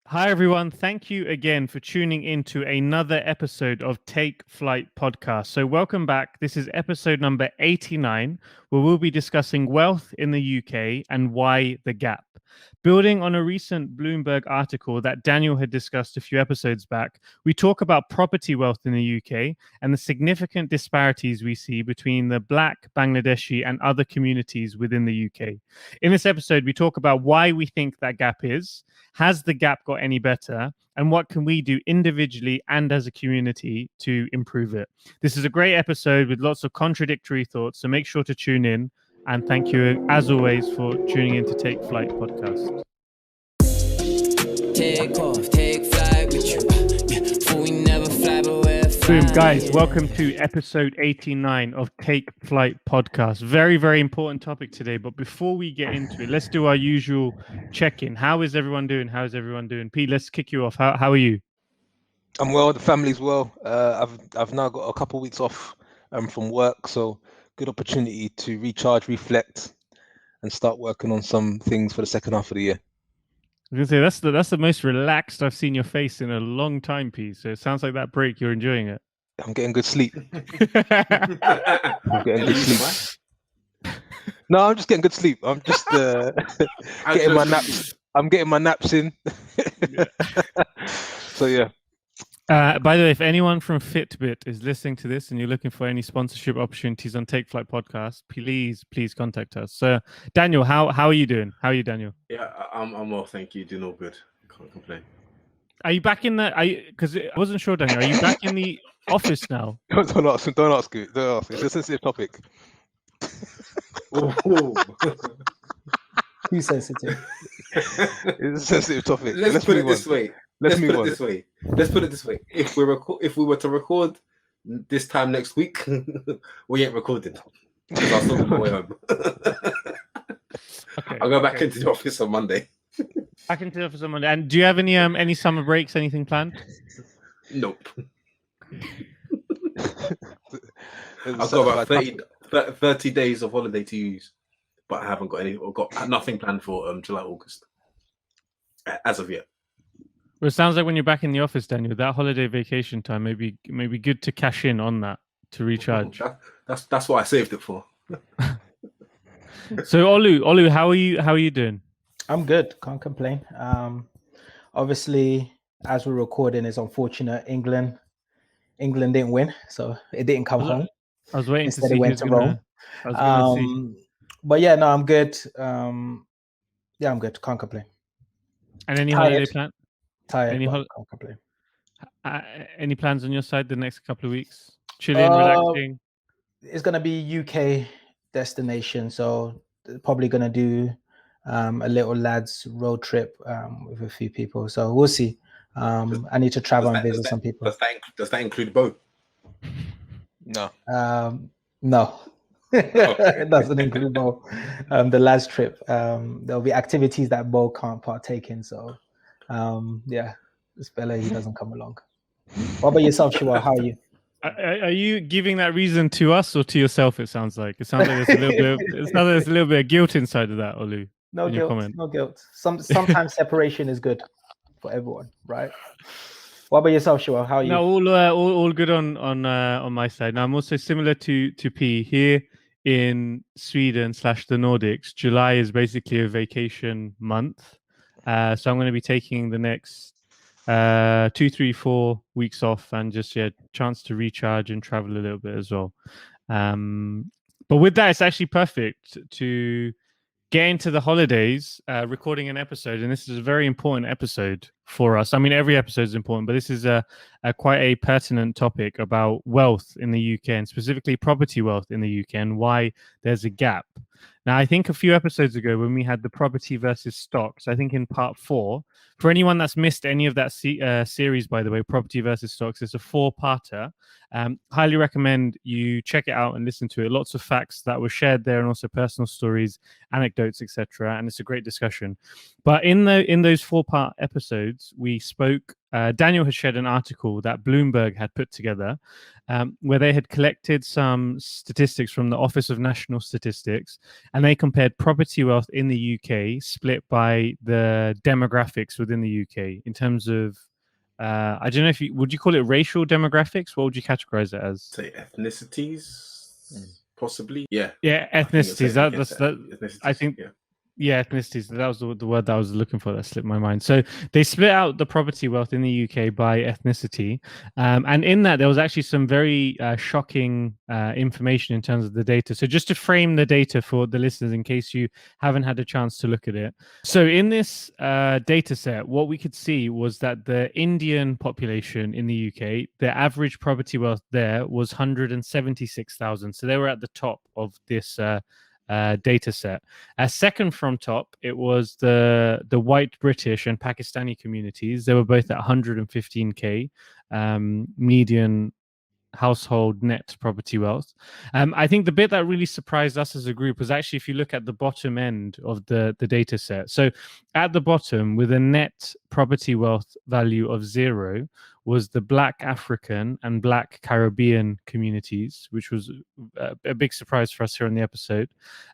Hi, everyone. Thank you again for tuning in to another episode of Take Flight Podcast. So welcome back. This is episode number 89, where we'll be discussing wealth in the UK and why the gap. Building on a recent Bloomberg article that Daniel had discussed a few episodes back, we talk about property wealth in the UK and the significant disparities we see between the Black, Bangladeshi, and other communities within the UK. In this episode, we talk about why we think that gap is. Has the gap got any better? And what can we do individually and as a community to improve it? This is a great episode with lots of contradictory thoughts, so make sure to tune in. And thank you, as always, for tuning in to Take Flight Podcast. Take off, take flight with you. For we never fly, but we're flying. Boom, guys, welcome to episode 89 of Take Flight Podcast. Very, very important topic today. But before we get into it, let's do our usual check-in. How is everyone doing? How is everyone doing? Pete, let's kick you off. How are you? I'm well. The family's well. I've now got a couple of weeks off from work, so good opportunity to recharge, reflect, and start working on some things for the second half of the year. I was gonna say that's the most relaxed I've seen your face in a long time, Pete. So it sounds like that break you're enjoying it. I'm getting good sleep. I'm getting good sleep. No, I'm just getting good sleep. I'm just getting my naps. I'm getting my naps in. So yeah. By the way, if anyone from Fitbit is listening to this and you're looking for any sponsorship opportunities on Take Flight Podcast, please contact us. So, Daniel, how are you doing? How are you, Daniel? Yeah, I'm well, thank you. Doing all good. Can't complain. Are you back in the? Because I wasn't sure, Daniel. Are you back in the office now? Don't ask. Don't ask. It's a sensitive topic. Too sensitive. It's a sensitive topic. Let's put it this way. Let's put it this way. If we were to record this time next week, we ain't recording because I'll still be on my way home. Okay, I'll go back into the office on Monday. Back into the office on Monday. And do you have any summer breaks? Anything planned? Nope. I've got about 30 days of holiday to use, but I haven't got nothing planned for July, August as of yet. Well, it sounds like when you're back in the office, Daniel, that holiday vacation time may be good to cash in on that to recharge. That's what I saved it for. So Olu, how are you doing? I'm good. Can't complain. Obviously, as we're recording, it's unfortunate. England didn't win, so it didn't come home. I was waiting Instead, to see it went to Rome. But yeah, no, I'm good. I'm good. Can't complain. And any holiday plan? Tired. Can't complain. Any plans on your side the next couple of weeks? Chilling, relaxing. It's gonna be UK destination, so probably gonna do a little lads road trip with a few people. So we'll see. I need to travel and visit some people. Does that include Bo? No. No. It doesn't include Bo. The lads trip. There'll be activities that Bo can't partake in. So yeah, it's better he doesn't come along. What about yourself, Shiwa? How are you? Are you giving that reason to us or to yourself? It sounds like there's a little bit of guilt inside of that, Olu. No guilt. No guilt. Sometimes separation is good for everyone, right? What about yourself, Shiwa? How are you? No, all good on my side. Now I'm also similar to P here in Sweden / the Nordics. July is basically a vacation month, so I'm going to be taking the next 2, 3, 4 weeks off and just chance to recharge and travel a little bit as well. But with that, it's actually perfect to get into the holidays, recording an episode, and this is a very important episode for us. I mean, every episode is important, but this is quite a pertinent topic about wealth in the UK and specifically property wealth in the UK and why there's a gap. Now, I think a few episodes ago when we had the property versus stocks, I think in part 4, for anyone that's missed any of that series, by the way, property versus stocks, it's a 4-parter. Highly recommend you check it out and listen to it. Lots of facts that were shared there and also personal stories, anecdotes, etc. And it's a great discussion. But in those 4-part episodes, we spoke Daniel had shared an article that Bloomberg had put together, where they had collected some statistics from the Office of National Statistics, and they compared property wealth in the UK split by the demographics within the UK in terms of, I don't know if would you call it racial demographics? What would you categorize it as? Say ethnicities, possibly. Yeah. Yeah, ethnicities. Ethnicities. I think. Yeah. Yeah, ethnicities. That was the word that I was looking for. That slipped my mind. So they split out the property wealth in the UK by ethnicity, and in that there was actually some very shocking information in terms of the data. So just to frame the data for the listeners, in case you haven't had a chance to look at it. So in this data set, what we could see was that the Indian population in the UK, their average property wealth there was 176,000. So they were at the top of this data set. Second from top, it was the white British and Pakistani communities. They were both at 115k median household net property wealth. I think the bit that really surprised us as a group was actually if you look at the bottom end of the data set. So at the bottom, with a net property wealth value of 0, was the Black African and Black Caribbean communities, which was a big surprise for us here on the episode.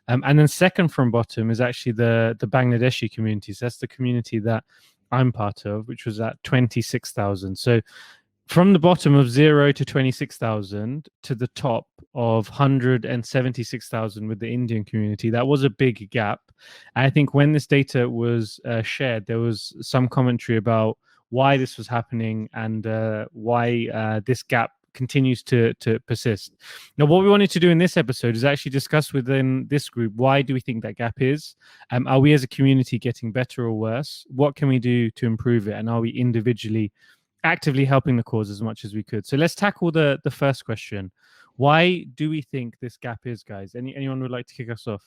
And then second from bottom is actually the Bangladeshi communities. That's the community that I'm part of, which was at 26,000. So from the bottom of 0 to 26,000 to the top of 176,000 with the Indian community, that was a big gap. I think when this data was shared, there was some commentary about why this was happening and why this gap continues to persist. Now, what we wanted to do in this episode is actually discuss within this group, why do we think that gap is? Are we as a community getting better or worse? What can we do to improve it? And are we individually actively helping the cause as much as we could? So let's tackle the first question. Why do we think this gap is, guys? Anyone would like to kick us off?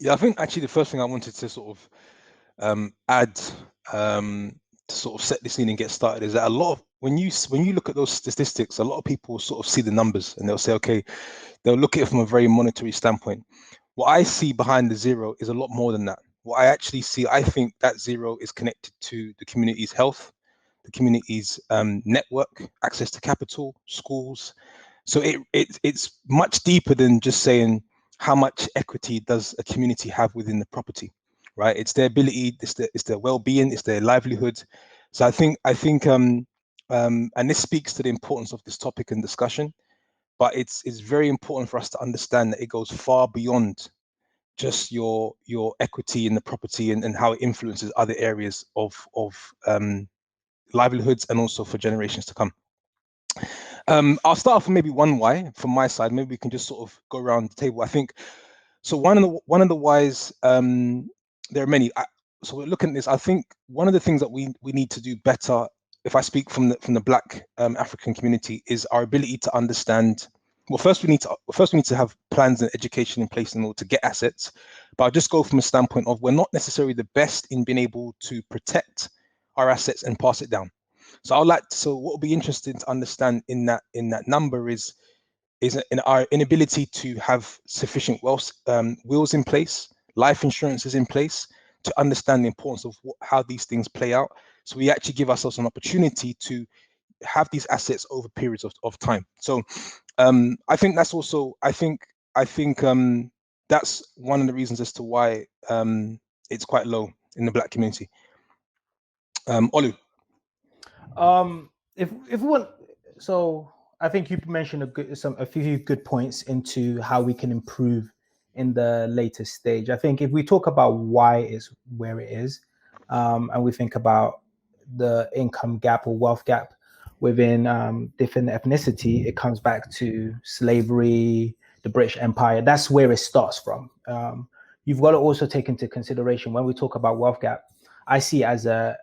Yeah, I think actually the first thing I wanted to sort of add to sort of set the scene and get started is that a lot of when you look at those statistics, a lot of people sort of see the numbers and they'll say, okay, they'll look at it from a very monetary standpoint. What I see behind the 0 is a lot more than that. What I actually see, I think that 0 is connected to the community's health, the community's network, access to capital, schools. So it's much deeper than just saying how much equity does a community have within the property, right? It's their ability, it's their well-being, it's their livelihood. So I think and this speaks to the importance of this topic and discussion, but it's very important for us to understand that it goes far beyond just your equity in the property and how it influences other areas of livelihoods and also for generations to come. I'll start off with maybe one why from my side. Maybe we can just sort of go around the table. I think so. One of the whys, there are many. So we're looking at this. I think one of the things that we need to do better, if I speak from the Black African community, is our ability to understand. Well, first we need to have plans and education in place in order to get assets. But I'll just go from a standpoint of we're not necessarily the best in being able to protect our assets and pass it down. So what will be interesting to understand in that number is in our inability to have sufficient wills in place, life insurances in place, to understand the importance of how these things play out. So we actually give ourselves an opportunity to have these assets over periods of time. So I think that's also I think that's one of the reasons as to why it's quite low in the Black community. Olu. If we want, so I think you mentioned a few good points into how we can improve in the later stage. I think if we talk about why it's where it is, and we think about the income gap or wealth gap within different ethnicity, it comes back to slavery, the British Empire. That's where it starts from. You've got to also take into consideration when we talk about wealth gap, I see it as a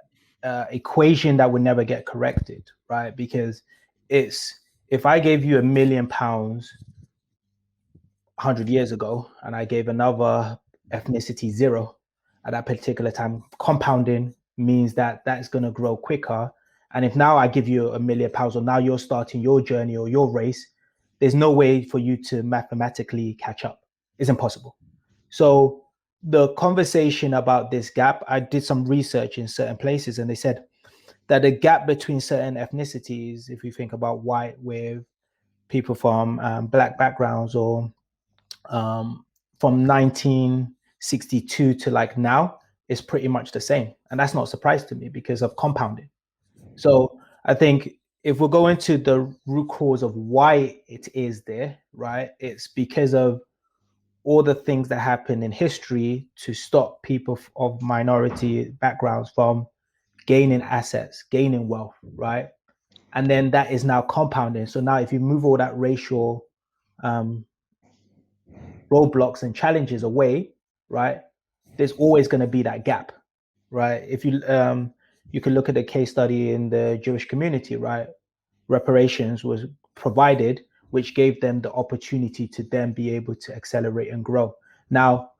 equation that would never get corrected, right? Because if I gave you £1 million 100 years ago and I gave another ethnicity 0 at that particular time, compounding means that that's going to grow quicker. And if now I give you £1 million or now you're starting your journey or your race, there's no way for you to mathematically catch up. It's impossible. So the conversation about this gap, I did some research in certain places and they said that the gap between certain ethnicities, if you think about white with people from black backgrounds, or from 1962 to like now, is pretty much the same. And that's not a surprise to me because of compounding. So I think if we're going to the root cause of why it is there, right, it's because of all the things that happen in history to stop people of minority backgrounds from gaining assets, gaining wealth, right? And then that is now compounding. So now if you move all that racial roadblocks and challenges away, right, there's always going to be that gap, right? If you you can look at the case study in the Jewish community, right? Reparations was provided, which gave them the opportunity to then be able to accelerate and grow. Now,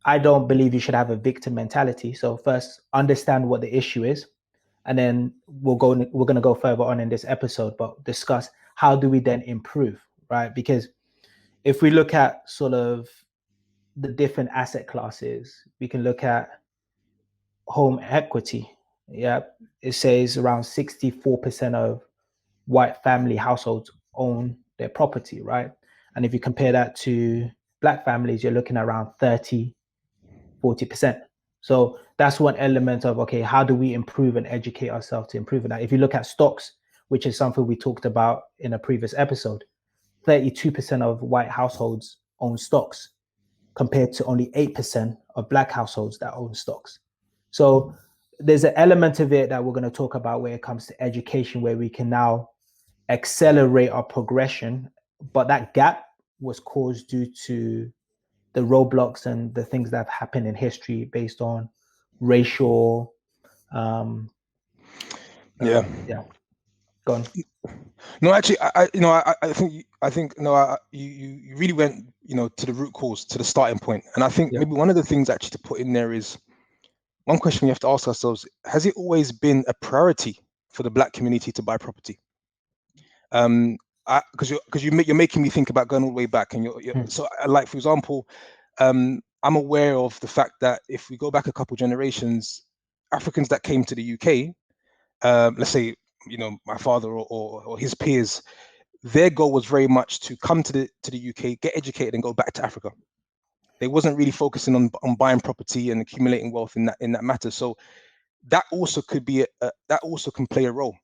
I don't believe you should have a victim mentality. So first, understand what the issue is, and then we're going to go further on in this episode, but discuss how do we then improve, right? Because if we look at sort of the different asset classes, we can look at home equity. Yeah, it says around 64% of white family households own their property, right? And if you compare that to black families, you're looking at around 40%. So that's one element of, okay, how do we improve and educate ourselves to improve that? If you look at stocks, which is something we talked about in a previous episode, 32% of white households own stocks compared to only 8% of black households that own stocks. So there's an element of it that we're going to talk about where it comes to education, where we can now accelerate our progression. But that gap was caused due to the roadblocks and the things that have happened in history based on racial Yeah. Go on. No, actually, I think you really went, to the root cause, to the starting point. And I think maybe one of the things actually to put in there is, one question we have to ask ourselves: has it always been a priority for the black community to buy property? Because you're making me think about going all the way back, and so like, for example, I'm aware of the fact that if we go back a couple generations, Africans that came to the UK, let's say, my father or his peers, their goal was very much to come to the UK, get educated, and go back to Africa. They wasn't really focusing on buying property and accumulating wealth in that matter. So that also could be that also can play a role.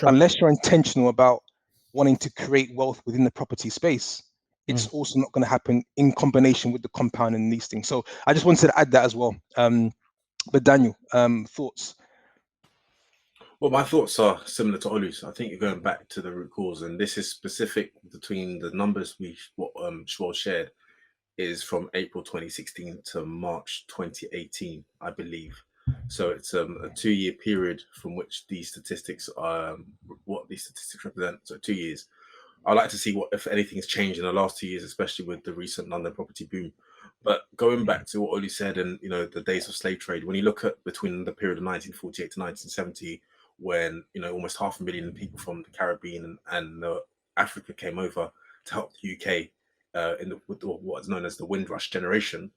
Unless you're intentional about wanting to create wealth within the property space, it's also not going to happen in combination with the compound and these things. So I just wanted to add that as well. But Daniel, thoughts? Well, my thoughts are similar to Olu's. I think you're going back to the root cause, and this is specific between the numbers what Shwell shared is from April 2016 to March 2018, I believe. So it's a 2-year period from which these statistics what these statistics represent. So 2 years. I'd like to see what, if anything's changed in the last 2 years, especially with the recent London property boom. But going back to what Olu said, and the days of slave trade, when you look at between the period of 1948 to 1970, when almost 500,000 people from the Caribbean and Africa came over to help the UK with what is known as the Windrush generation,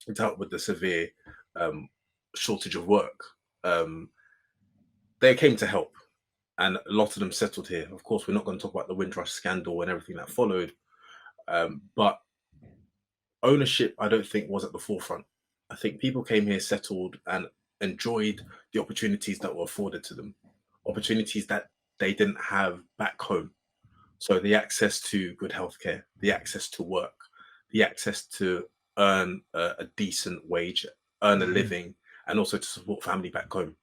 to help with the severe shortage of work. They came to help, and a lot of them settled here. Of course, we're not going to talk about the Windrush scandal and everything that followed, but ownership, I don't think, was at the forefront. I think people came here, settled, and enjoyed the opportunities that were afforded to them, opportunities that they didn't have back home. So the access to good healthcare, the access to work, the access to earn a decent wage, earn a living, and also to support family back home.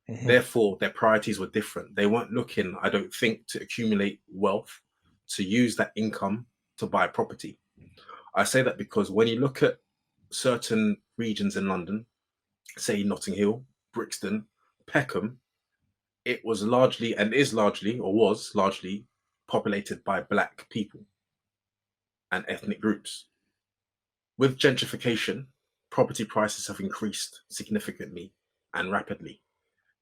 Therefore, their priorities were different. They weren't looking, I don't think, to accumulate wealth, to use that income to buy property. I say that because when you look at certain regions in London, say Notting Hill, Brixton, Peckham, it was largely, and is largely, or was largely, populated by black people and ethnic groups. With gentrification, property prices have increased significantly and rapidly.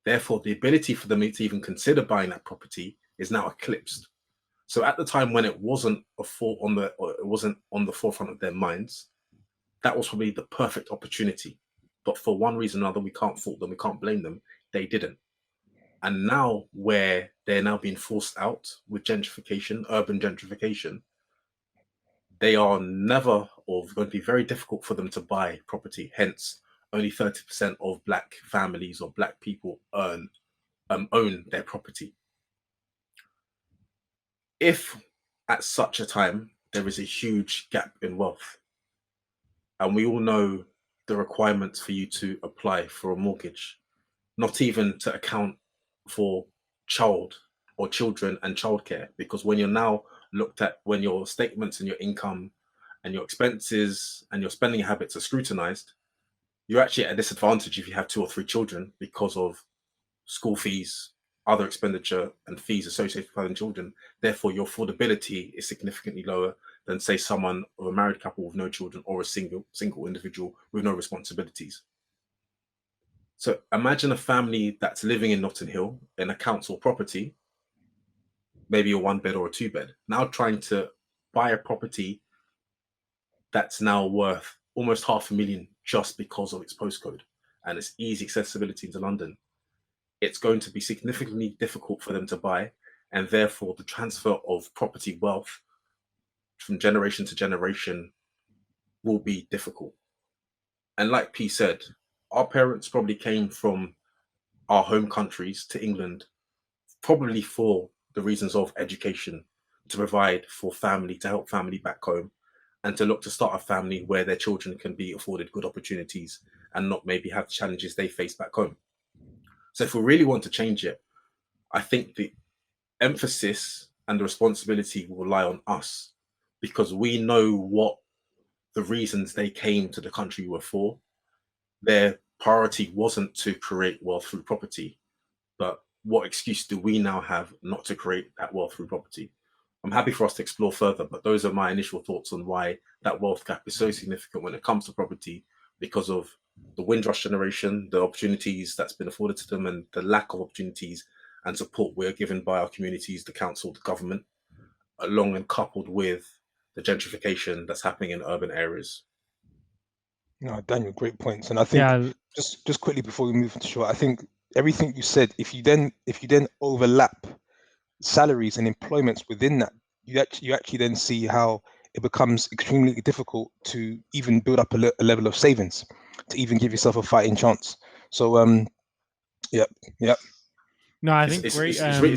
Therefore, the ability for them to even consider buying that property is now eclipsed. So at the time when it wasn't on the forefront of their minds, that was probably the perfect opportunity. But for one reason or another, we can't fault them, we can't blame them. They didn't. And now where they're now being forced out with gentrification, urban gentrification, they are never or going to be very difficult for them to buy property. Hence, only 30% of black families or black people own their property. If at such a time there is a huge gap in wealth, and we all know the requirements for you to apply for a mortgage, not even to account for child or children and childcare, because when you're now looked at, when your statements and your income and your expenses and your spending habits are scrutinized, you're actually at a disadvantage if you have 2 or 3 children because of school fees, other expenditure and fees associated with having children. Therefore, your affordability is significantly lower than, say, someone of a married couple with no children or a single individual with no responsibilities. So imagine a family that's living in Notting Hill in a council property, maybe a 1-bed or a 2-bed, now trying to buy a property that's now worth almost $500,000 just because of its postcode and its easy accessibility into London. It's going to be significantly difficult for them to buy, and therefore the transfer of property wealth from generation to generation will be difficult. And like P said, our parents probably came from our home countries to England, probably for the reasons of education, to provide for family, to help family back home, and to look to start a family where their children can be afforded good opportunities and not maybe have the challenges they face back home. So if we really want to change it, I think the emphasis and the responsibility will lie on us, because we know what the reasons they came to the country were for. Their priority wasn't to create wealth through property, but what excuse do we now have not to create that wealth through property? I'm happy for us to explore further, but those are my initial thoughts on why that wealth gap is so significant when it comes to property, because of the Windrush generation, the opportunities that's been afforded to them, and the lack of opportunities and support we're given by our communities, the council, the government, along and coupled with the gentrification that's happening in urban areas. No, Daniel, great points. And I think just quickly before we move to short, I think everything you said, if you then overlap salaries and employments within that, you actually then see how it becomes extremely difficult to even build up a level of savings to even give yourself a fighting chance. So yep. No, I think it's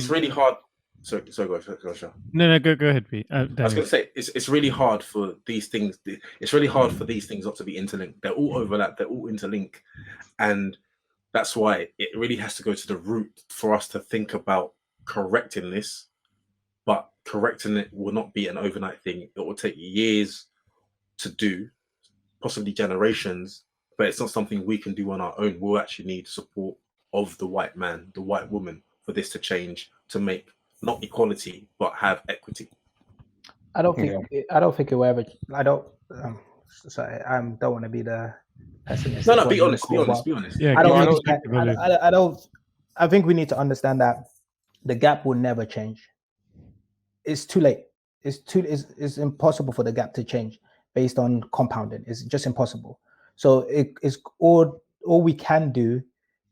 really hard. Sorry, go ahead. No, go ahead, Pete. I was going to say it's really hard for these things. It's really hard for these things not to be interlinked. They're all overlap. They're all interlinked, and that's why it really has to go to the root for us to think about correcting this. But correcting it will not be an overnight thing. It will take years to do, possibly generations. But it's not something we can do on our own. We'll actually need support of the white man, the white woman, for this to change, to make not equality, but have equity. I don't think it will ever. I don't. Sorry, I don't want to be the pessimist. No, be honest. Yeah, I don't. I think we need to understand that the gap will never change. It's too late. It's impossible for the gap to change based on compounding. It's just impossible. So it's all we can do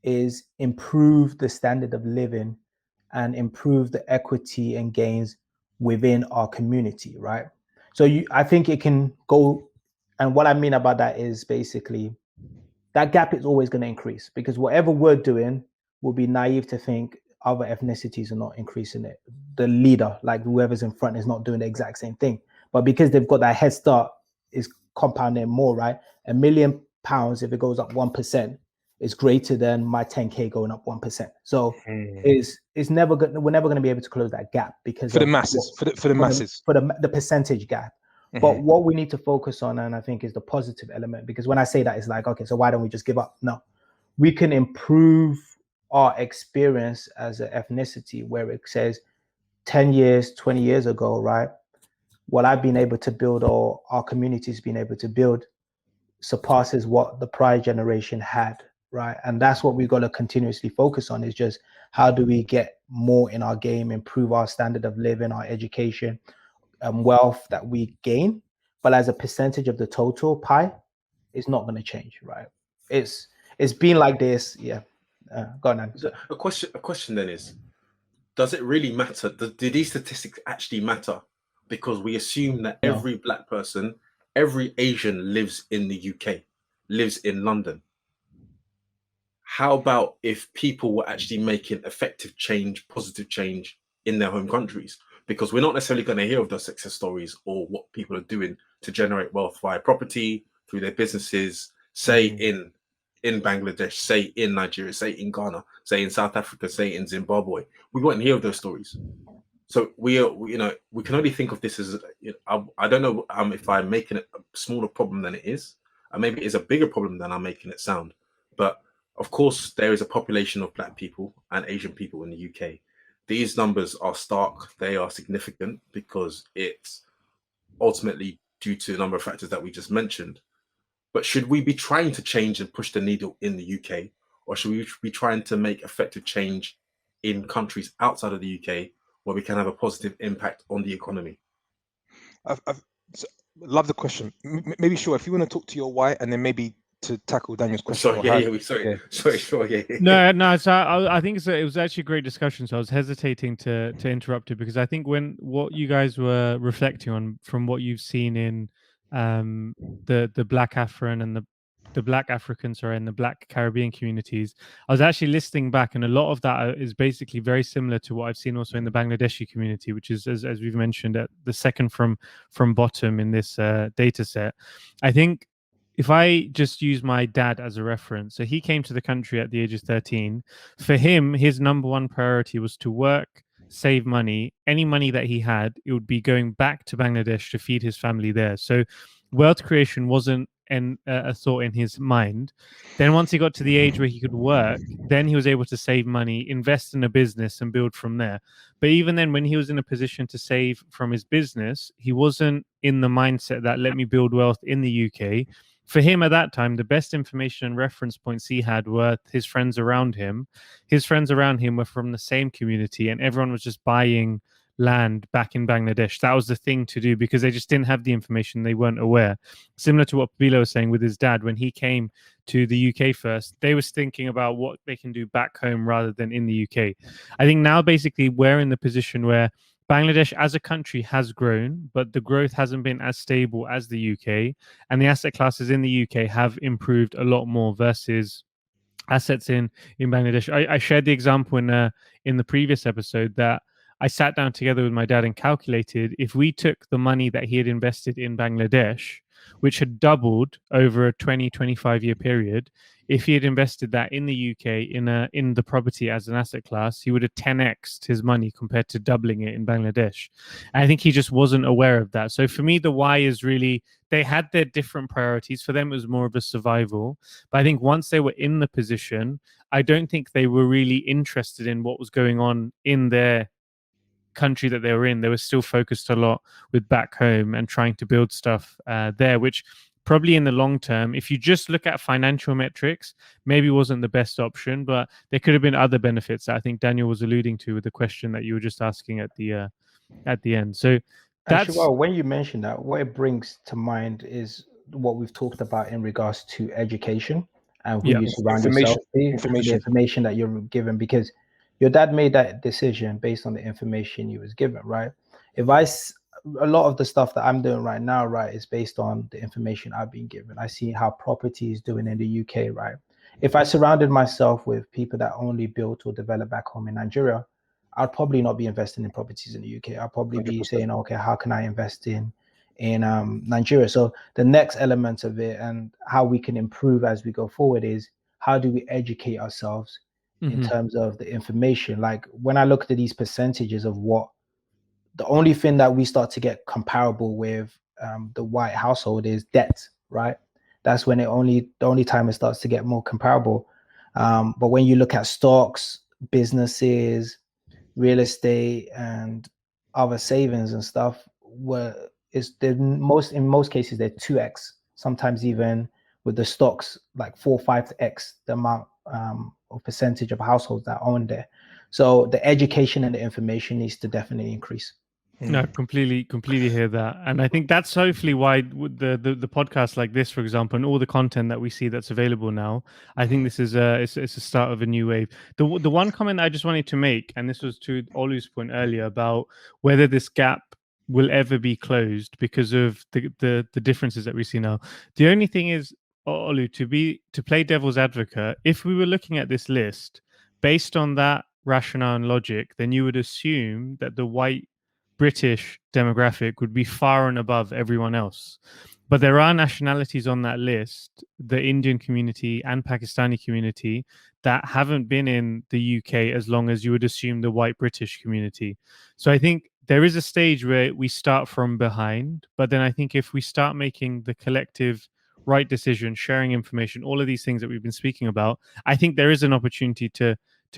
is improve the standard of living and improve the equity and gains within our community, right? So I think it can go, and what I mean about that is basically that gap is always going to increase, because whatever we're doing will be naive to think other ethnicities are not increasing it. The leader, like whoever's in front, is not doing the exact same thing. But because they've got that head start, is compounding more, right? £1 million, if it goes up 1%, is greater than my 10K going up 1%. So we're never going to be able to close that gap, because for the masses, for the percentage gap. Mm-hmm. But what we need to focus on, and I think, is the positive element, because when I say that, it's like, okay, so why don't we just give up? No, we can improve our experience as an ethnicity, where it says 10 years, 20 years ago, right? What I've been able to build, or our community's been able to build, surpasses what the prior generation had, right? And that's what we've got to continuously focus on, is just how do we get more in our game, improve our standard of living, our education, wealth that we gain. But as a percentage of the total pie, it's not going to change, right? It's been like this, yeah. Go on, Andy. A question then is, does it really matter? Do these statistics actually matter? Because we assume that every black person, every Asian lives in the UK, lives in London. How about if people were actually making effective change, positive change in their home countries? Because we're not necessarily going to hear of those success stories or what people are doing to generate wealth via property, through their businesses, say in Bangladesh, say in Nigeria, say in Ghana, say in South Africa, say in Zimbabwe. We won't hear of those stories. So we can only think of this as, I don't know if I'm making it a smaller problem than it is, and maybe it is a bigger problem than I'm making it sound. But of course, there is a population of black people and Asian people in the UK. These numbers are stark. They are significant because it's ultimately due to a number of factors that we just mentioned. But should we be trying to change and push the needle in the UK, or should we be trying to make effective change in countries outside of the UK where we can have a positive impact on the economy? I've love the question. Maybe sure if you want to talk to your why, and then maybe to tackle Daniel's question. Sorry. No. So I think it was actually a great discussion. So I was hesitating to interrupt it because I think what you guys were reflecting on from what you've seen in the Black Afran and the Black African, and the Black Caribbean communities, I was actually listening back, and a lot of that is basically very similar to what I've seen also in the Bangladeshi community, which is, as we've mentioned, at the second from bottom in this data set. I think if I just use my dad as a reference, so he came to the country at the age of 13. For him, his number one priority was to work, save money. Any money that he had, it would be going back to Bangladesh to feed his family there. So wealth creation wasn't a thought in his mind. Then once he got to the age where he could work, then he was able to save money, invest in a business and build from there. But even then, when he was in a position to save from his business, he wasn't in the mindset that let me build wealth in the UK. For him at that time, the best information and reference points he had were his friends around him. His friends around him were from the same community, and everyone was just buying land back in Bangladesh. That was the thing to do because they just didn't have the information. They weren't aware. Similar to what Bilo was saying with his dad, when he came to the UK first, they was thinking about what they can do back home rather than in the UK. I think now basically we're in the position where Bangladesh as a country has grown, but the growth hasn't been as stable as the UK, and the asset classes in the UK have improved a lot more versus assets in Bangladesh. I shared the example in the previous episode that I sat down together with my dad and calculated if we took the money that he had invested in Bangladesh, which had doubled over a 20-25 year period, if he had invested that in the UK in the property as an asset class, he would have 10x'd his money compared to doubling it in Bangladesh. And I think he just wasn't aware of that. So for me, the why is really, they had their different priorities. For them, it was more of a survival. But I think once they were in the position, I don't think they were really interested in what was going on in their country that they were in. They were still focused a lot with back home and trying to build stuff there, which probably in the long term, if you just look at financial metrics, maybe wasn't the best option, but there could have been other benefits that I think Daniel was alluding to with the question that you were just asking at the end. So that's actually, well, when you mention that, what it brings to mind is what we've talked about in regards to education and who you surround yourself with, the information that you're given, because your dad made that decision based on the information he was given, right? A lot of the stuff that I'm doing right now, right, is based on the information I've been given. I see how property is doing in the UK, right? If I surrounded myself with people that only built or develop back home in Nigeria, I'd probably not be investing in properties in the UK. I'll probably 100%. Be saying, okay, how can I invest in Nigeria? So the next element of it and how we can improve as we go forward is how do we educate ourselves in terms of the information? Like when I look at these percentages of what, the only thing that we start to get comparable with the white household is debt, right? That's when the only time it starts to get more comparable. But when you look at stocks, businesses, real estate, and other savings and stuff, in most cases they're 2x. Sometimes even with the stocks, like 4 or 5x the amount or percentage of households that own there. So the education and the information needs to definitely increase. No, completely hear that, and I think that's hopefully why the podcast like this, for example, and all the content that we see that's available now. I think this is it's a start of a new wave. The one comment I just wanted to make, and this was to Olu's point earlier about whether this gap will ever be closed because of the differences that we see now. The only thing is, Olu, to play devil's advocate, if we were looking at this list based on that rationale and logic, then you would assume that the white British demographic would be far and above everyone else. But there are nationalities on that list, the Indian community and Pakistani community, that haven't been in the UK as long as you would assume the white British community. So I think there is a stage where we start from behind. But then I think if we start making the collective right decision, sharing information, all of these things that we've been speaking about, I think there is an opportunity to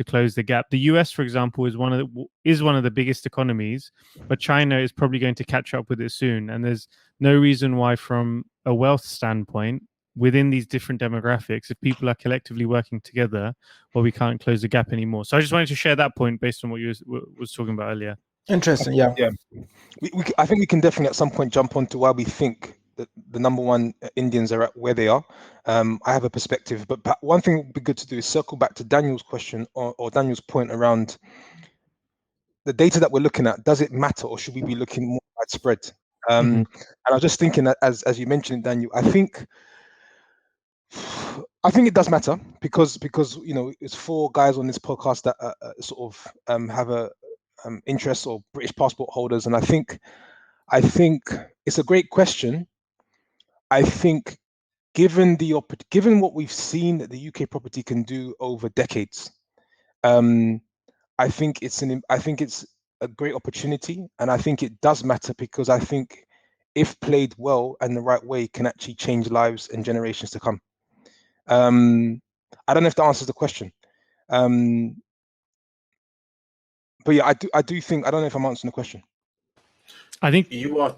close the gap. The US, for example, is one of the biggest economies, but China is probably going to catch up with it soon. And there's no reason why, from a wealth standpoint, within these different demographics, if people are collectively working together, well, we can't close the gap anymore. So I just wanted to share that point based on what you was talking about earlier. Interesting. Yeah. I think we can definitely at some point jump onto why we think that the number one Indians are at where they are. I have a perspective, but one thing that would be good to do is circle back to Daniel's question or Daniel's point around the data that we're looking at. Does it matter, or should we be looking more widespread? And I was just thinking that as you mentioned, Daniel, I think it does matter because it's 4 guys on this podcast that sort of have a interest or British passport holders, and I think it's a great question. I think given what we've seen that the UK property can do over decades, I think it's a great opportunity, and I think it does matter because I think if played well and the right way, can actually change lives and generations to come. I don't know if that answers the question, but yeah, I do think, I don't know if I'm answering the question. I think you are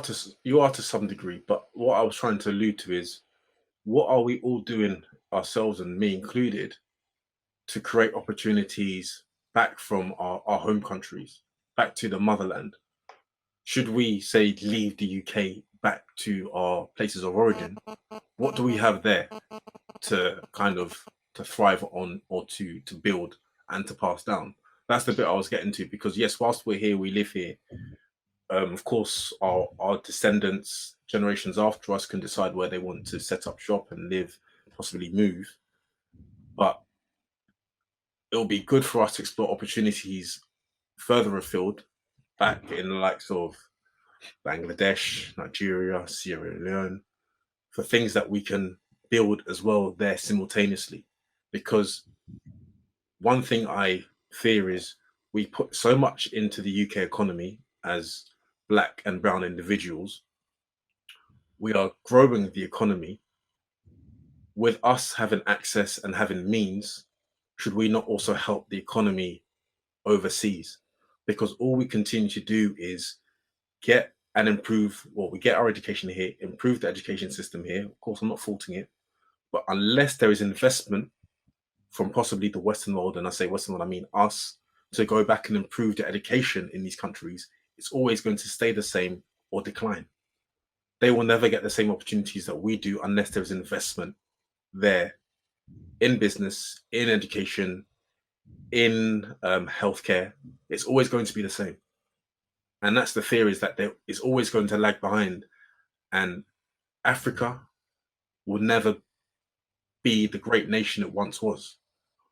to some degree, but what I was trying to allude to is, what are we all doing, ourselves and me included, to create opportunities back from our home countries, back to the motherland? Should we say leave the UK back to our places of origin? What do we have there to kind of to thrive on, or to build and to pass down? That's the bit I was getting to, because yes, whilst we're here, we live here. Of course, our descendants, generations after us, can decide where they want to set up shop and live, possibly move. But it'll be good for us to explore opportunities further afield, back in the likes of Bangladesh, Nigeria, Sierra Leone, for things that we can build as well there simultaneously. Because one thing I fear is we put so much into the UK economy as Black and brown individuals. We are growing the economy. With us having access and having means, should we not also help the economy overseas? Because all we continue to do is get and improve, we get our education here, improve the education system here. Of course, I'm not faulting it, but unless there is investment from possibly the Western world, and I say Western world, I mean us, to go back and improve the education in these countries, it's always going to stay the same or decline. They will never get the same opportunities that we do unless there's investment there in business, in education, in healthcare. It's always going to be the same. And that's the fear, is that there is always going to lag behind, and Africa will never be the great nation it once was.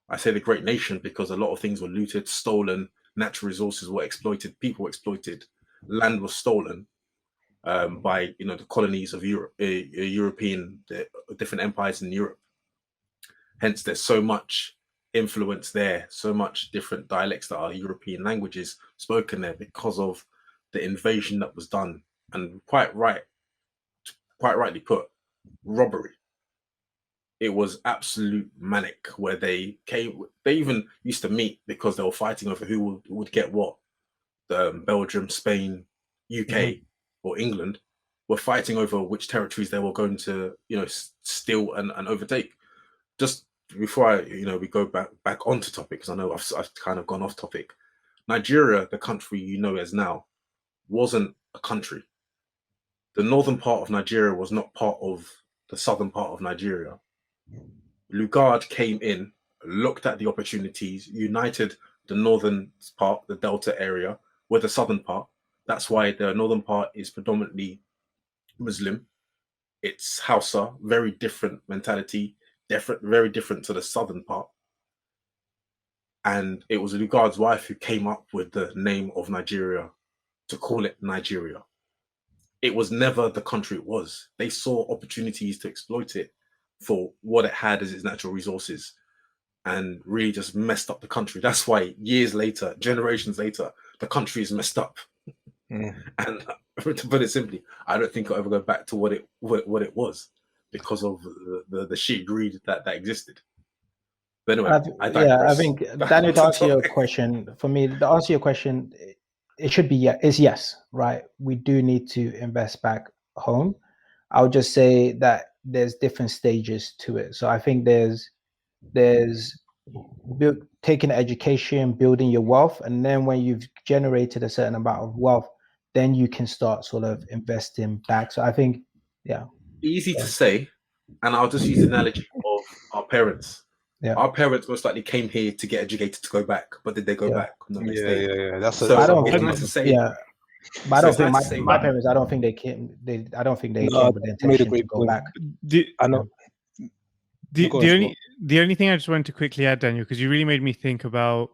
I say the great nation because a lot of things were looted, stolen, natural resources were exploited, people were exploited, land was stolen by the colonies of Europe, European, the different empires in Europe. Hence, there's so much influence there, so much different dialects that are European languages spoken there because of the invasion that was done, and quite rightly put, robbery. It was absolute manic, where they even used to meet because they were fighting over who would get what. Belgium, Spain, UK, or England were fighting over which territories they were going to, steal and overtake. Just before we go back onto topic, because I know I've kind of gone off topic. Nigeria, the country as now, wasn't a country. The northern part of Nigeria was not part of the southern part of Nigeria. Lugard came in, looked at the opportunities, united the northern part, the Delta area, with the southern part. That's why the northern part is predominantly Muslim. It's Hausa, very different mentality, very different to the southern part. And it was Lugard's wife who came up with the name of Nigeria to call it Nigeria. It was never the country it was. They saw opportunities to exploit it for what it had as its natural resources, and really just messed up the country. That's why years later, generations later, the country is messed up. And to put it simply, I don't think I'll ever go back to what it was because of the sheer greed that existed. But anyway, I think Daniel, to answer your question, for me, to answer your question, it should be yes, right? We do need to invest back home. I would just say that there's different stages to it. So I think there's taking education, building your wealth, and then when you've generated a certain amount of wealth, then you can start sort of investing back. So I think, easy to say, and I'll just use the analogy of our parents. Yeah. Our parents most likely came here to get educated to go back, but did they go back? No, they stayed. Yeah. That's I don't think. to say. Yeah. But I don't think my parents. I don't think they came. I don't think they came with the intention to go back. I know. The only thing I just wanted to quickly add, Daniel, because you really made me think about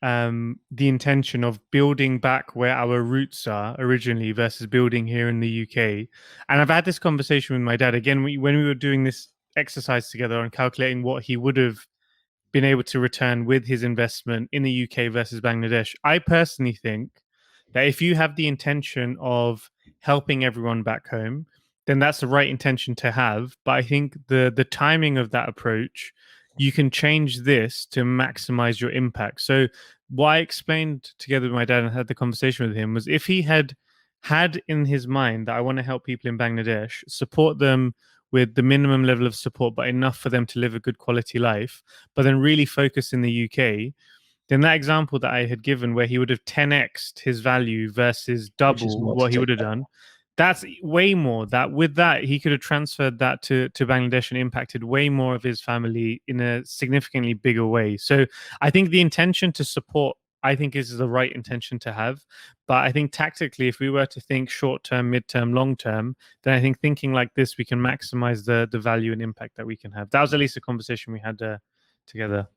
the intention of building back where our roots are originally versus building here in the UK. And I've had this conversation with my dad again when we were doing this exercise together on calculating what he would have been able to return with his investment in the UK versus Bangladesh. I personally think that if you have the intention of helping everyone back home, then that's the right intention to have. But I think the timing of that approach, you can change this to maximize your impact. So what I explained together with my dad and had the conversation with him was, if he had in his mind that I want to help people in Bangladesh, support them with the minimum level of support, but enough for them to live a good quality life, but then really focus in the UK, then that example that I had given where he would have 10x'd his value versus double what he would have done, that's way more. That with that, he could have transferred that to Bangladesh and impacted way more of his family in a significantly bigger way. So I think the intention to support, I think, is the right intention to have. But I think tactically, if we were to think short-term, mid-term, long-term, then I think thinking like this, we can maximize the value and impact that we can have. That was at least a conversation we had together.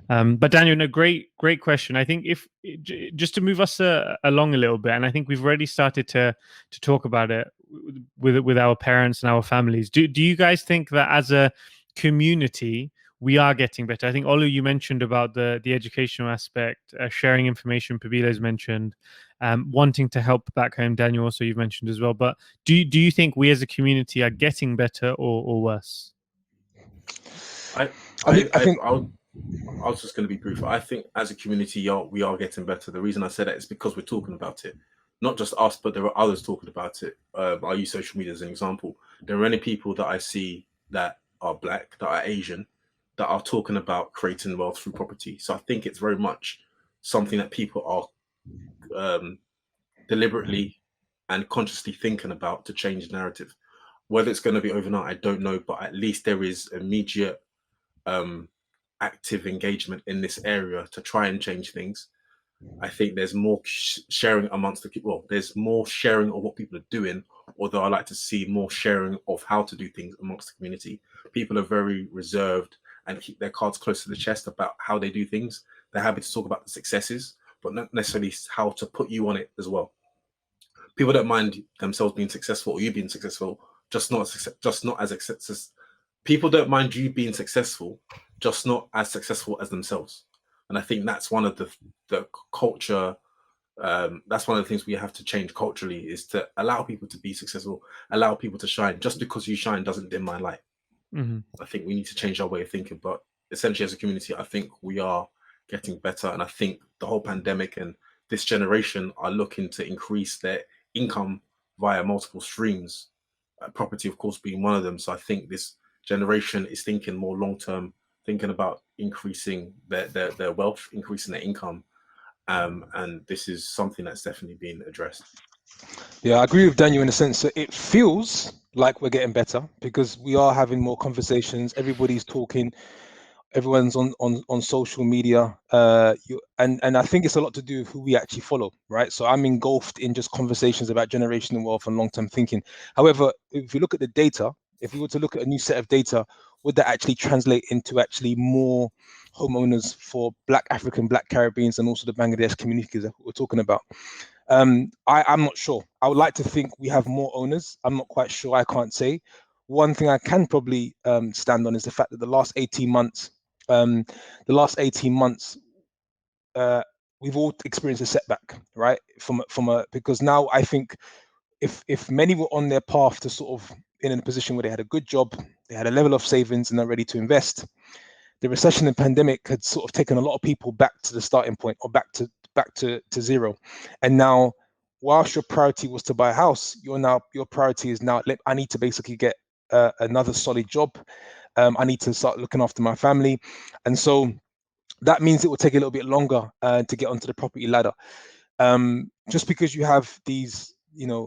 But Daniel, no, great question. I think if just to move us along a little bit, and I think we've already started to talk about it with our parents and our families. Do you guys think that as a community we are getting better? I think Olu, you mentioned about the educational aspect, sharing information. Pabilo's mentioned wanting to help back home. Daniel, also you've mentioned as well. But do you think we as a community are getting better or worse? I was just going to be brief. I think as a community, we are getting better. The reason I say that is because we're talking about it. Not just us, but there are others talking about it. I use social media as an example. There are many people that I see that are Black, that are Asian, that are talking about creating wealth through property. So I think it's very much something that people are deliberately and consciously thinking about to change the narrative. Whether it's going to be overnight, I don't know, but at least there is immediate active engagement in this area to try and change things. I think there's more sharing amongst the people. Well, there's more sharing of what people are doing, although I like to see more sharing of how to do things amongst the community. People are very reserved and keep their cards close to the chest about how they do things. They're happy to talk about the successes, but not necessarily how to put you on it as well. People don't mind themselves being successful or you being successful, just not as successful. People don't mind you being successful, just not as successful as themselves. And I think that's one of the culture. That's one of the things we have to change culturally, is to allow people to be successful, allow people to shine. Just because you shine doesn't dim my light. Mm-hmm. I think we need to change our way of thinking. But essentially, as a community, I think we are getting better. And I think the whole pandemic and this generation are looking to increase their income via multiple streams. Property, of course, being one of them. So I think this generation is thinking more long-term, thinking about increasing their wealth, increasing their income. And this is something that's definitely been addressed. Yeah, I agree with Daniel in the sense that it feels like we're getting better because we are having more conversations. Everybody's talking. Everyone's on social media. And I think it's a lot to do with who we actually follow, right? So I'm engulfed in just conversations about generational wealth and long-term thinking. However, if you look at the data, if we were to look at a new set of data, would that actually translate into actually more homeowners for Black African, Black Caribbeans, and also the Bangladesh communities that we're talking about? I'm not sure. I would like to think we have more owners. I'm not quite sure. I can't say. One thing I can probably stand on is the fact that the last 18 months, we've all experienced a setback, right? Because now I think if many were on their path to sort of in a position where they had a good job, they had a level of savings and are ready to invest, the recession and pandemic had sort of taken a lot of people back to the starting point or back to zero. And now, whilst your priority was to buy a house, your priority is now, I need to basically get another solid job. I need to start looking after my family. And so that means it will take a little bit longer to get onto the property ladder. Just because you have these,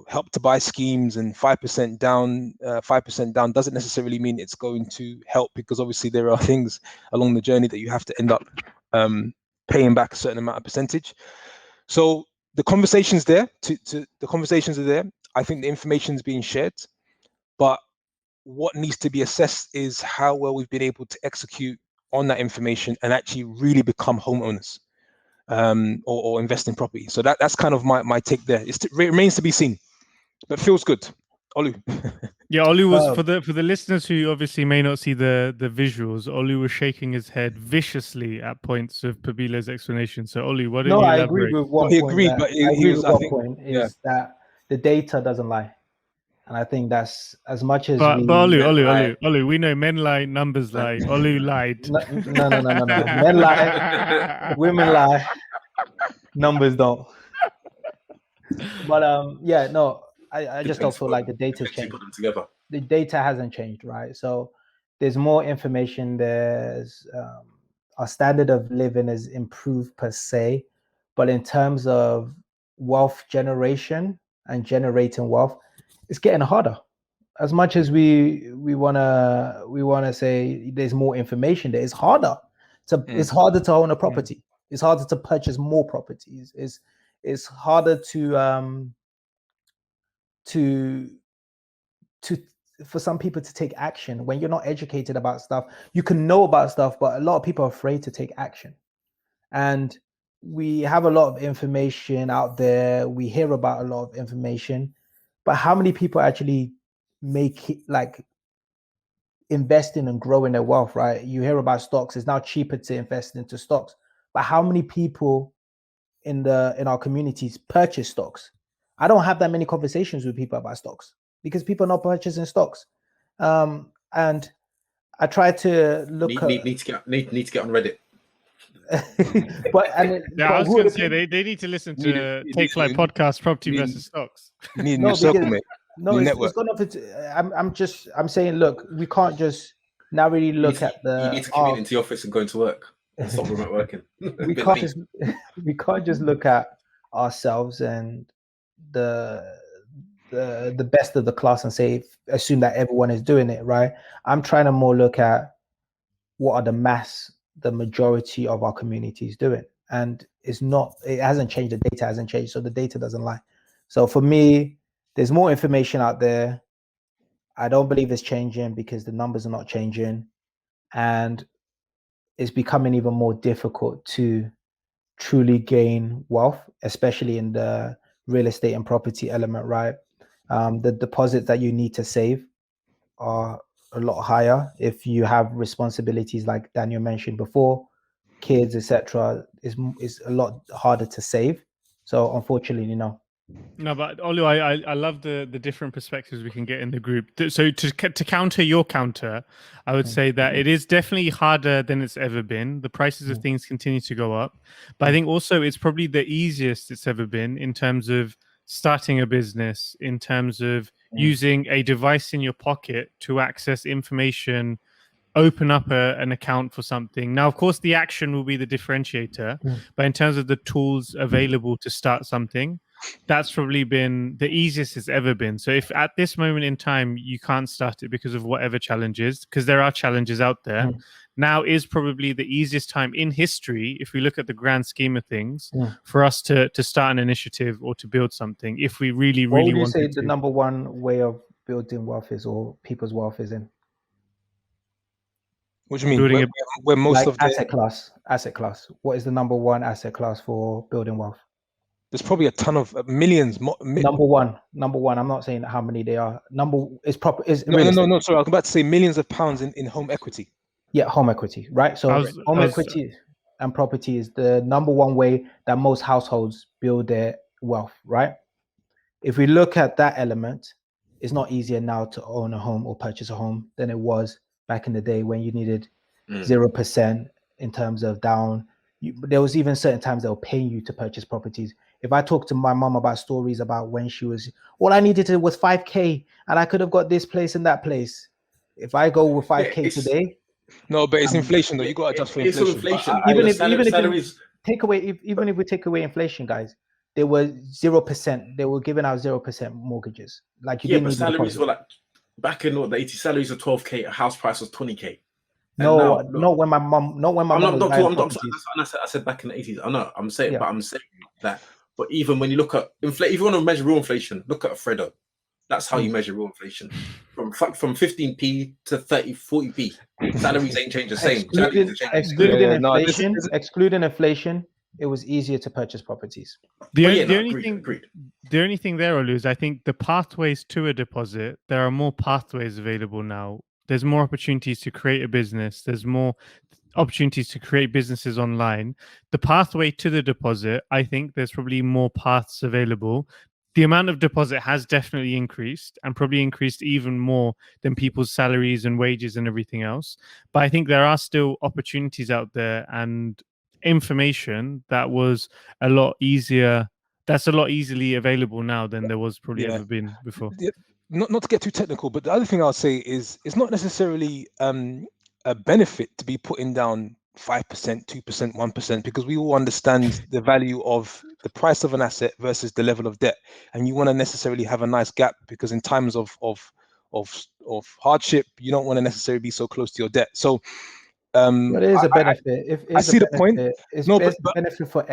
help to buy schemes and 5% down doesn't necessarily mean it's going to help, because obviously there are things along the journey that you have to end up paying back a certain amount of percentage. So the conversations there, the conversations are there. I think the information is being shared, but what needs to be assessed is how well we've been able to execute on that information and actually really become homeowners or invest in property. So that's kind of my take there. It remains to be seen, but feels good. Olu. Yeah, Olu was for the listeners who obviously may not see the visuals. Olu was shaking his head viciously at points of Pabila's explanation. So Olu, what did you elaborate? I agree with what He agreed, but he was. I think point is that the data doesn't lie, and I think that's as much as But we. Olu, we know men lie, numbers lie. Olu lied. No. Men lie, women lie, numbers don't. But I just don't feel like the data's changed. Put them together. The data hasn't changed, right? So there's more information. There's our standard of living has improved per se, but in terms of wealth generation and generating wealth, it's getting harder. As much as we wanna say there's more information, there is harder. It's harder to own a property. It's harder to purchase more properties. It's harder for some people to take action when you're not educated about stuff. You can know about stuff, but a lot of people are afraid to take action. And we have a lot of information out there. We hear about a lot of information, but how many people actually make it, like investing and growing their wealth, right? You hear about stocks. It's now cheaper to invest into stocks, but how many people in our communities purchase stocks? I don't have that many conversations with people about stocks because people are not purchasing stocks. And I try to look need to get on Reddit. I was going to say they need to listen to Take Flight podcast, Property versus Stocks. You need a new circle, mate. No, it's gone off. I'm saying, look, we can't just now really look at the. You need to commute into the office and go into work. Stop remote working. we can't just look at ourselves and the best of the class and assume that everyone is doing it, right? I'm trying to more look at what are the majority of our communities doing, and it hasn't changed. The data hasn't changed, so the data doesn't lie. So for me, there's more information out there. I don't believe it's changing because the numbers are not changing, and it's becoming even more difficult to truly gain wealth, especially in the real estate and property element, right? The deposits that you need to save are a lot higher. If you have responsibilities like Daniel mentioned before, kids, etc., is a lot harder to save. So unfortunately, no. No, but Olu, I love the different perspectives we can get in the group. So to counter your counter, I would say that it is definitely harder than it's ever been. The prices of things continue to go up, but I think also it's probably the easiest it's ever been in terms of starting a business, in terms of using a device in your pocket to access information, open up an account for something. Now, of course, the action will be the differentiator, but in terms of the tools available to start something, that's probably been the easiest it's ever been. So if at this moment in time you can't start it because of whatever challenges, because there are challenges out there, now is probably the easiest time in history, if we look at the grand scheme of things, for us to start an initiative or to build something if we really, What really would you wanted say to. the number one way of building wealth is, or people's wealth is in? What do you mean? Building Where most Like of the asset class. What is the number one asset class for building wealth? there's probably a ton of millions. Number one. I'm not saying how many they are. Number is proper. Is No. Sorry, I was about to say millions of pounds in home equity. Yeah, home equity, right? So home equity and property is the number one way that most households build their wealth, right? If we look at that element, it's not easier now to own a home or purchase a home than it was back in the day when you needed 0% in terms of down. There was even certain times they were paying you to purchase properties. If I talk to my mom about stories about when she was, all I needed was 5K and I could have got this place and that place. If I go with 5K today. No, but it's inflation though. You got to adjust for inflation. Even if we take away inflation, guys, they were 0%. They were giving out 0% mortgages. Like you didn't need salaries were like back in the 80s. Salaries were 12K. A house price was 20K. Not when my mom. I said back in the 80s. I know. I'm saying that. But even when you look at inflation, if you want to measure real inflation, look at Fredo. That's how you measure real inflation. From 15p to 40p. Salaries ain't changed the same. Excluding inflation, it was easier to purchase properties. The only thing there, Olu, is I think the pathways to a deposit, there are more pathways available now. There's more opportunities to create a business. There's more opportunities to create businesses online. The pathway to the deposit, I think there's probably more paths available. The amount of deposit has definitely increased and probably increased even more than people's salaries and wages and everything else. But I think there are still opportunities out there and information that was a lot easier. That's a lot easily available now than there was probably ever been before. Not to get too technical, but the other thing I'll say is it's not necessarily a benefit to be putting down 5%, 2%, 1%, because we all understand the value of the price of an asset versus the level of debt, and you want to necessarily have a nice gap because in times of hardship, you don't want to necessarily be so close to your debt. So, but it is a benefit. I see the point. It's benefit for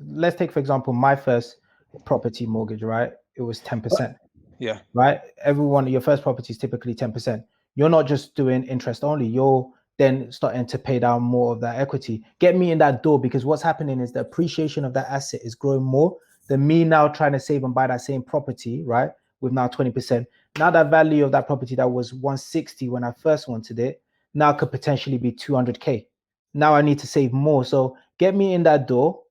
let's take for example my first property mortgage, right? It was 10%. Yeah. Right. Your first property is typically 10%. You're not just doing interest only. You're then starting to pay down more of that equity. Get me in that door, because what's happening is the appreciation of that asset is growing more than me now trying to save and buy that same property, right? With now 20%. Now that value of that property that was 160 when I first wanted it, now could potentially be 200K. Now I need to save more. So get me in that door,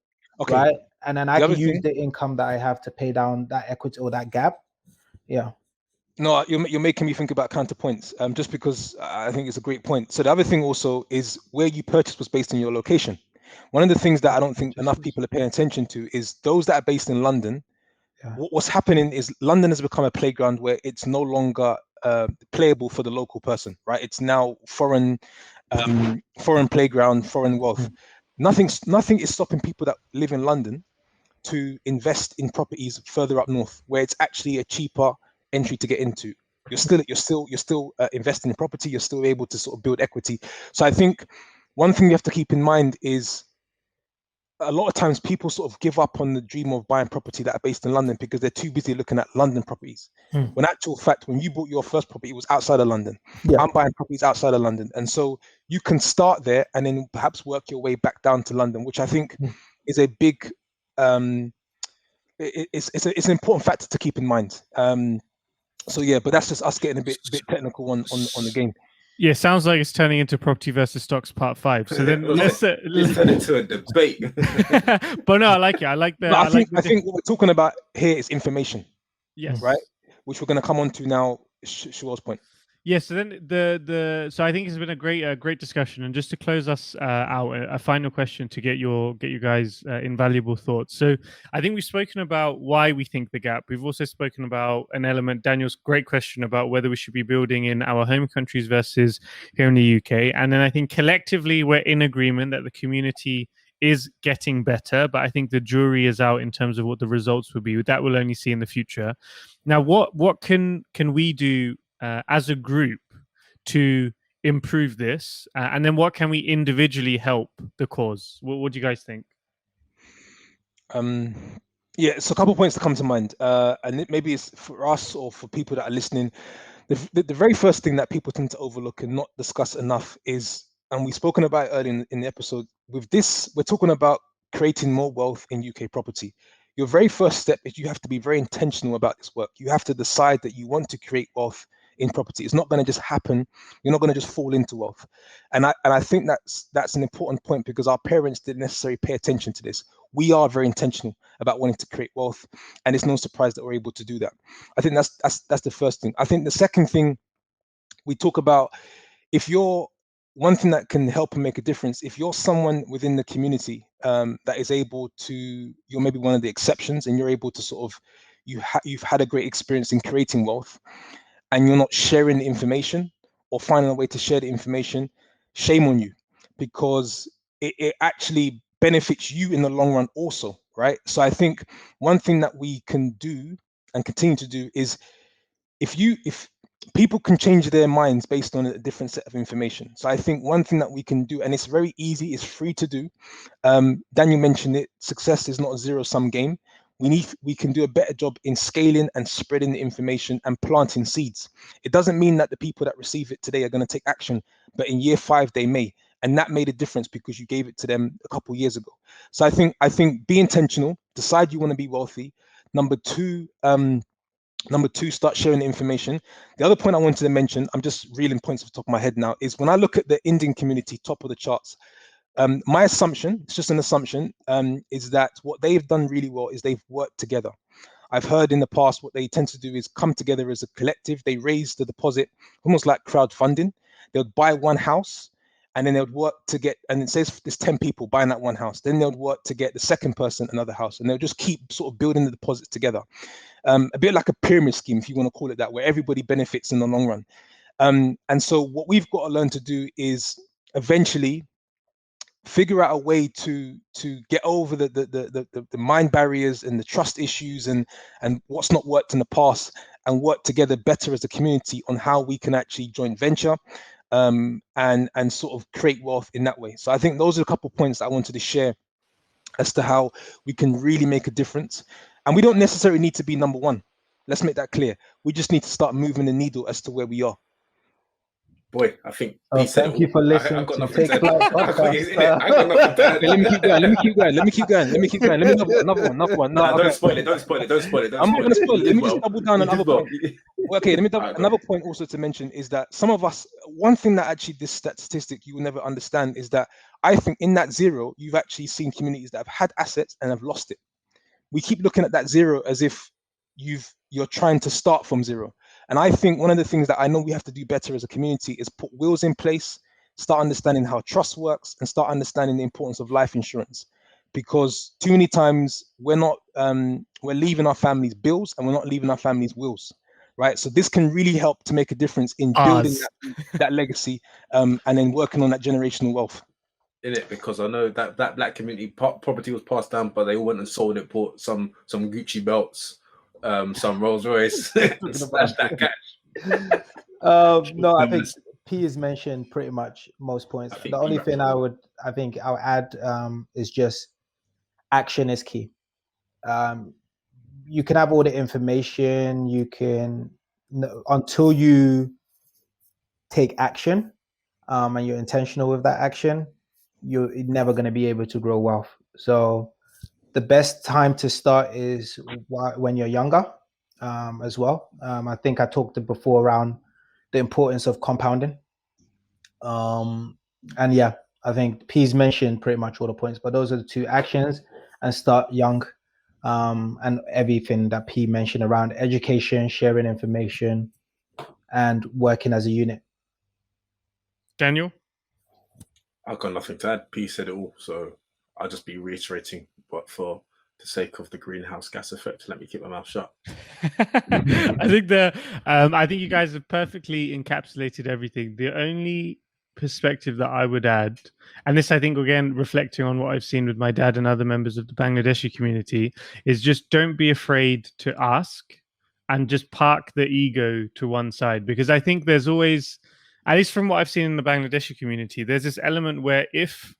right? And then I can use the income that I have to pay down that equity or that gap. Yeah. No, you're making me think about counterpoints, just because I think it's a great point. So the other thing also is where you purchased was based on your location. One of the things that I don't think enough people are paying attention to is those that are based in London. Yeah. What's happening is London has become a playground where it's no longer playable for the local person, right? It's now foreign playground, foreign wealth. Nothing is stopping people that live in London to invest in properties further up north, where it's actually a cheaper entry to get into. You're still investing in property. You're still able to sort of build equity. So I think one thing you have to keep in mind is a lot of times people sort of give up on the dream of buying property that are based in London because they're too busy looking at London properties. When actual fact, when you bought your first property, it was outside of London. Yeah. I'm buying properties outside of London, and so you can start there and then perhaps work your way back down to London, which I think is a big it's an important factor to keep in mind. So yeah, but that's just us getting a bit technical on the game. Yeah, sounds like it's turning into property versus stocks part 5. So then let's turn it to a debate. But no, I like it. I like that. I think what we're talking about here is information. Yes. Right. Which we're going to come on to now. Shua's point. Yes, so then so I think it's been a great discussion, and just to close us out, a final question to get you guys invaluable thoughts. So I think we've spoken about why we think the gap. We've also spoken about an element, Daniel's great question about whether we should be building in our home countries versus here in the UK, and then I think collectively we're in agreement that the community is getting better, but I think the jury is out in terms of what the results will be. That we'll only see in the future. Now, what can we do as a group to improve this, and then what can we individually help the cause? What do you guys think? Yeah, so a couple of points to come to mind, and maybe it's for us or for people that are listening. The very first thing that people tend to overlook and not discuss enough is, and we've spoken about it earlier in the episode, with this, we're talking about creating more wealth in UK property. Your very first step is you have to be very intentional about this work. You have to decide that you want to create wealth in property. It's not going to just happen. You're not going to just fall into wealth. And I think that's an important point, because our parents didn't necessarily pay attention to this. We are very intentional about wanting to create wealth, and it's no surprise that we're able to do that. I think that's the first thing. I think the second thing we talk about, if you're one thing that can help and make a difference, if you're someone within the community that is able to, you're maybe one of the exceptions, and you're able to sort of, you've had a great experience in creating wealth, and you're not sharing the information or finding a way to share the information, shame on you, because it actually benefits you in the long run also, right? So I think one thing that we can do and continue to do is, if people can change their minds based on a different set of information. So I think one thing that we can do, and it's very easy, it's free to do. Daniel mentioned it, success is not a zero-sum game. We can do a better job in scaling and spreading the information and planting seeds. It doesn't mean that the people that receive it today are going to take action, but in year 5 they may, and that made a difference because you gave it to them a couple of years ago. So I think be intentional, decide you want to be wealthy. Number two, start sharing the information. The other point I wanted to mention, I'm just reeling points off the top of my head now, is when I look at the Indian community, top of the charts, my assumption, it's just an assumption, is that what they've done really well is they've worked together. I've heard in the past what they tend to do is come together as a collective. They raise the deposit, almost like crowdfunding. They would buy one house, and then they would work to get, and it says there's 10 people buying that one house. Then they would work to get the second person another house, and they'll just keep sort of building the deposits together. A bit like a pyramid scheme, if you want to call it that, where everybody benefits in the long run. And so what we've got to learn to do is eventually figure out a way to get over the mind barriers and the trust issues and what's not worked in the past, and work together better as a community on how we can actually joint venture and sort of create wealth in that way. So I think those are a couple of points that I wanted to share as to how we can really make a difference. And we don't necessarily need to be number one. Let's make that clear. We just need to start moving the needle as to where we are. Boy, I think thank you for listening to Take Flight Podcast. I got nothing to add. Let me keep going. Let me another one. No, don't spoil it. I'm not going to spoil it. Let me just double down on another point. Okay, let me double. Another point also to mention is that some of us, one thing that actually this statistic you will never understand is that I think in that zero, you've actually seen communities that have had assets and have lost it. We keep looking at that zero as if you're trying to start from zero. And I think one of the things that I know we have to do better as a community is put wheels in place, start understanding how trust works, and start understanding the importance of life insurance. Because too many times we're leaving our families bills, and we're not leaving our families wills, right? So this can really help to make a difference in building that legacy, and then working on that generational wealth. In it, because I know that black community property was passed down, but they all went and sold it, bought some Gucci belts, some Rolls Royce, and slashed that cash. No, I think P has mentioned pretty much most points. The only thing I'll add is just action is key. You can have all the information, you can, until you take action, and you're intentional with that action, you're never going to be able to grow wealth. So the best time to start is when you're younger, as well. I think I talked before around the importance of compounding. And yeah, I think P's mentioned pretty much all the points, but those are the two actions, and start young. And everything that P mentioned around education, sharing information, and working as a unit. Daniel? I've got nothing to add. P said it all, so I'll just be reiterating, but for the sake of the greenhouse gas effect, let me keep my mouth shut. I think you guys have perfectly encapsulated everything. The only perspective that I would add, and this I think again reflecting on what I've seen with my dad and other members of the Bangladeshi community, is just don't be afraid to ask and just park the ego to one side, because I think there's always, at least from what I've seen in the Bangladeshi community, there's this element where if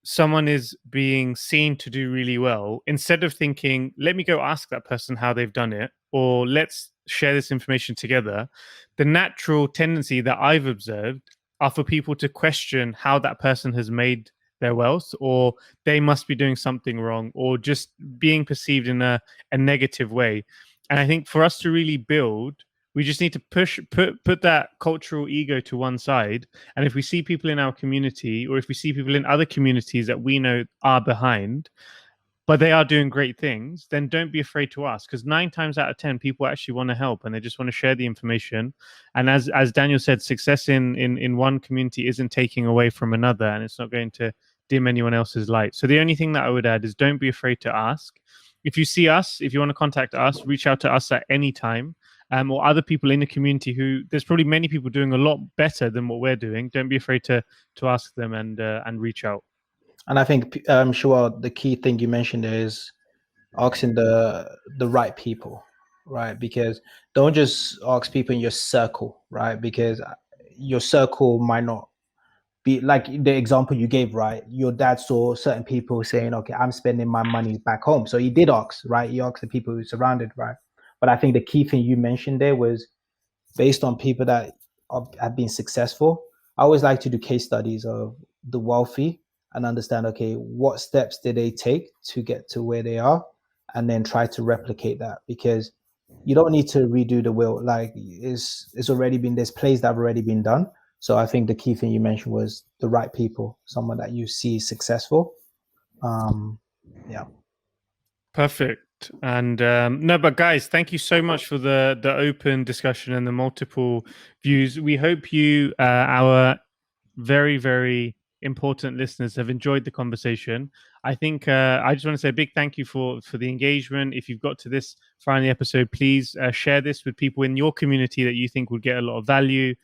someone is being seen to do really well, instead of thinking, let me go ask that person how they've done it, or let's share this information together, the natural tendency that I've observed are for people to question how that person has made their wealth, or they must be doing something wrong, or just being perceived in a negative way. And I think for us to really build, we just need to put that cultural ego to one side. And if we see people in our community, or if we see people in other communities that we know are behind, but they are doing great things, then don't be afraid to ask, because 9 times out of 10 people actually want to help and they just want to share the information. And as Daniel said, success in one community isn't taking away from another, and it's not going to dim anyone else's light. So the only thing that I would add is don't be afraid to ask. If you see us, if you want to contact us, reach out to us at any time. Or other people in the community who, there's probably many people doing a lot better than what we're doing. Don't be afraid to ask them and reach out. And I think, sure, the key thing you mentioned is asking the right people, right? Because don't just ask people in your circle, right? Because your circle might not be like the example you gave, right? Your dad saw certain people saying, okay, I'm spending my money back home. So he did ask, right? He asked the people who surrounded, right? But I think the key thing you mentioned there was based on people that have been successful. I always like to do case studies of the wealthy and understand, okay, what steps did they take to get to where they are, and then try to replicate that, because you don't need to redo the wheel. Like it's already been, there's plays that have already been done. So I think the key thing you mentioned was the right people, someone that you see successful. Yeah. Perfect. And no, but guys, thank you so much for the open discussion and the multiple views. We hope you, our very, very important listeners, have enjoyed the conversation. I think I just want to say a big thank you for the engagement. If you've got to this far in the episode, please share this with people in your community that you think would get a lot of value.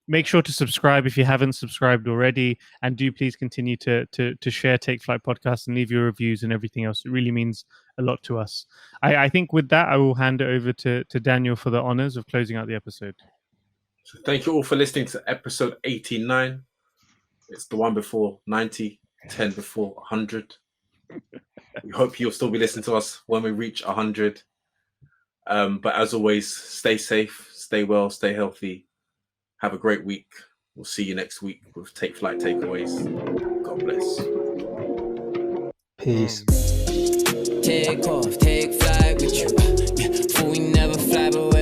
Make sure to subscribe if you haven't subscribed already, and do please continue to share Take Flight Podcast and leave your reviews and everything else. It really means a lot to us. I think with that, I will hand it over to Daniel for the honors of closing out the episode. So thank you all for listening to episode 89. It's the one before 90, 10 before 100. We hope you'll still be listening to us when we reach 100. But as always, stay safe, stay well, stay healthy. Have a great week. We'll see you next week with Take Flight Takeaways. God bless. Peace. Take off, take flight with you. For we never fly, but